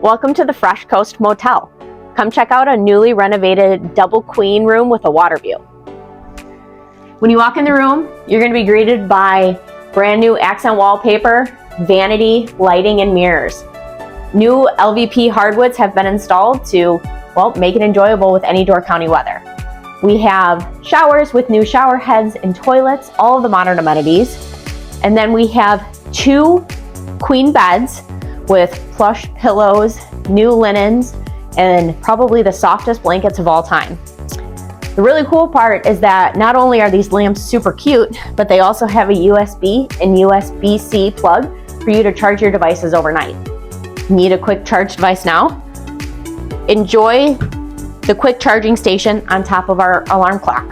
Welcome to the Fresh Coast Motel. Come check out a newly renovated double queen room with a water view. When you walk in the room, you're going to be greeted by brand new accent wallpaper, vanity, lighting, and mirrors. New LVP hardwoods have been installed to, well, make it enjoyable with any Door County weather. We have showers with new shower heads and toilets, all of the modern amenities. And then we have 2 queen beds with plush pillows, new linens, and probably the softest blankets of all time. The really cool part is that not only are these lamps super cute, but they also have a USB and USB-C plug for you to charge your devices overnight. Need a quick charge device now? Enjoy the quick charging station on top of our alarm clock.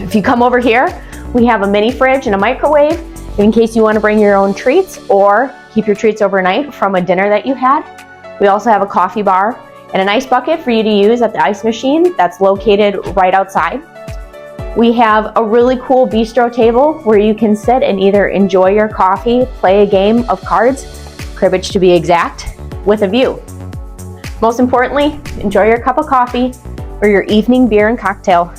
If you come over here, we have a mini fridge and a microwave in case you want to bring your own treats or keep your treats overnight from a dinner that you had. We also have a coffee bar and an ice bucket for you to use at the ice machine that's located right outside. We have a really cool bistro table where you can sit and either enjoy your coffee, play a game of cards, cribbage to be exact, with a view. Most importantly, enjoy your cup of coffee or your evening beer and cocktail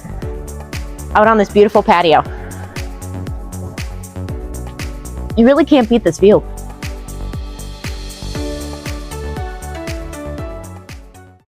out on this beautiful patio. You really can't beat this view.